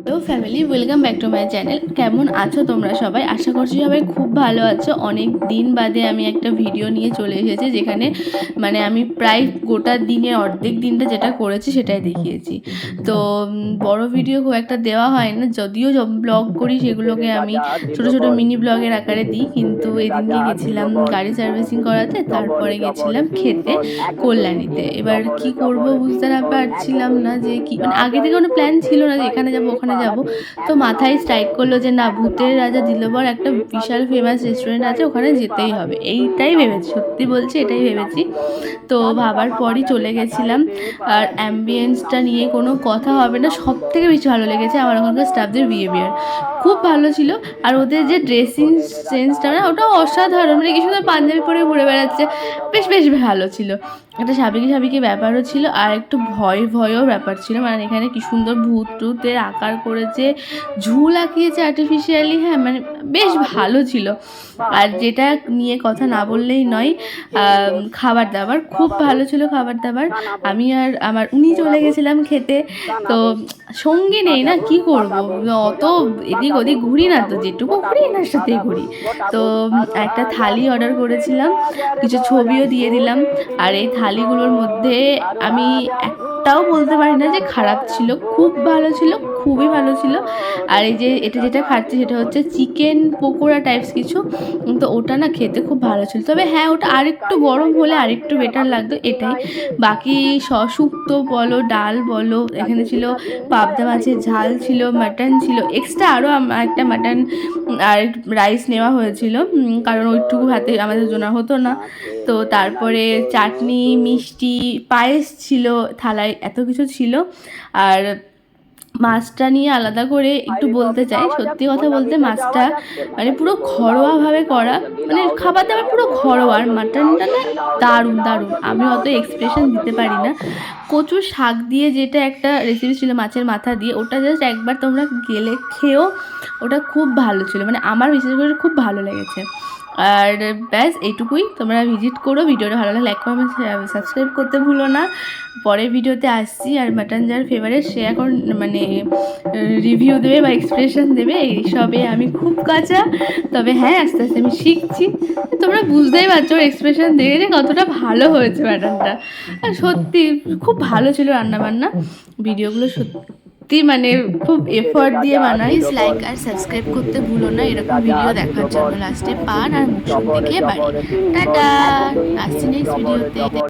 Hello family, welcome back to my channel. কেমন আছো তোমরা সবাই? আশা করছি সবাই খুব ভালো আছো। অনেক দিন বাদে আমি একটা ভিডিও নিয়ে চলে এসেছি, যেখানে মানে আমি প্রায় গোটা দিনের অর্ধেক দিনটা যেটা করেছি সেটাই দেখিয়েছি। তো বড় ভিডিও খুব একটা দেওয়া হয় না, যদিও ব্লগ করি সেগুলোকে আমি ছোটো ছোটো মিনি ব্লগের আকারে দিই। কিন্তু এদিনকে গেছিলাম গাড়ি সার্ভিসিং করাতে, তারপরে গেছিলাম খেতে কল্যাণীতে। এবার কি করব বুঝতে না পারছিলাম না যে কি, মানে আগে থেকে কোনো প্ল্যান ছিল না যে এখানে যাব ওখানে যাব। তো মাথায় স্ট্রাইক করলো যে না, ভূতের রাজা দিলবর একটা বিশাল ফেমাস রেস্টুরেন্ট আছে, ওখানে যেতেই হবে। এইটাই ভেবেছি, সত্যি বলছি এটাই ভেবেছি। তো ভাবার পরই চলে গেছিলাম। আর অ্যাম্বিয়েন্সটা নিয়ে কোনো কথা হবে না, সব থেকে বেশি ভালো লেগেছে আমার ওখানকার স্টাফদের বিহেভিয়ার, খুব ভালো ছিল। আর ওদের যে ড্রেসিং সেন্সটা না, ওটা অসাধারণ, মানে কি সুন্দর পাঞ্জাবি পরে ঘুরে বেড়াচ্ছে, বেশ বেশ ভালো ছিল। একটা সাবেকি সাবেকি ব্যাপারও ছিল, আর একটু ভয়ও ব্যাপার ছিল। মানে এখানে কি সুন্দর ভূত টুতের আকার করেছে, ঝুল আঁকিয়েছে আর্টিফিশিয়ালি, হ্যাঁ মানে বেশ ভালো ছিল। আর যেটা নিয়ে কথা না বললেই নয়, খাবার দাবার খুব ভালো ছিল। খাবার দাবার আমি আর আমার উনি চলে গেছিলাম খেতে, তো সঙ্গী নেই না, কি করব, অত এদিক ওদিক ঘুরি না, তো যেটুকু ঘুরি এনার সাথেই ঘুরি। তো একটা থালি অর্ডার করেছিলাম, কিছু ছবিও দিয়ে দিলাম। আর এই থালিগুলোর মধ্যে আমি একটাও বলতে পারি না যে খারাপ ছিল, খুব ভালো ছিল, খুবই ভালো ছিল। আর এই যে এটা যেটা খাচ্ছি সেটা হচ্ছে চিকেন পকোড়া টাইপস কিছু, তো ওটা না খেতে খুব ভালো ছিল। তবে হ্যাঁ, ওটা আরেকটু গরম হলে আরেকটু বেটার লাগতো, এটাই। বাকি শুক্তো বলো, ডাল বলো, এখানে ছিল পাবদা মাছের ঝাল ছিল, মাটন ছিল, এক্সট্রা আরও একটা মাটন আর রাইস নেওয়া হয়েছিল, কারণ ওইটুকু হাতে আমাদের জন্য হতো না। তো তারপরে চাটনি, মিষ্টি, পায়েস ছিল থালায়, এত কিছু ছিল। আর মাছটা নিয়ে আলাদা করে একটু বলতে চাই, সত্যি কথা বলতে মাছটা মানে পুরো ঘরোয়াভাবে করা, মানে খাবার দাবার পুরো ঘরোয়া। আর মাটনটা না দারুণ দারুণ, আমি অত এক্সপ্রেশন দিতে পারি না। কচুর শাক দিয়ে যেটা একটা রেসিপি ছিল মাছের মাথা দিয়ে, ওটা জাস্ট একবার তোমরা গেলে খেও, ওটা খুব ভালো ছিল, মানে আমার বিশেষ করে খুব ভালো লেগেছে। আর ব্যাস এইটুকুই, তোমরা ভিজিট করো। ভিডিওটা ভালো লাগলে লাইক কমেন্ট সাবস্ক্রাইব করতে ভুলো না। পরের ভিডিওতে আসছি। আর মাটন যার ফেভারিট সে এখন মানে রিভিউ দেবে বা এক্সপ্রেশন দেবে, এইসবে আমি খুব কাঁচা। তবে হ্যাঁ, আস্তে আস্তে আমি শিখছি। তোমরা বুঝতেই পারছো ওর এক্সপ্রেশন দেখে যে কতটা ভালো হয়েছে মাটনটা। আর সত্যি খুব ভালো ছিল রান্নাবান্না, ভিডিওগুলো সত্যি মানে খুব এফর্ট দিয়ে বানাই। লাইক আর সাবস্ক্রাইব করতে ভুলো না এরকম ভিডিও দেখার জন্য। লাস্টে পান আর মুখ দেখিয়ে বাড়ি। টাটা, আসছি নেক্সট ভিডিওতে।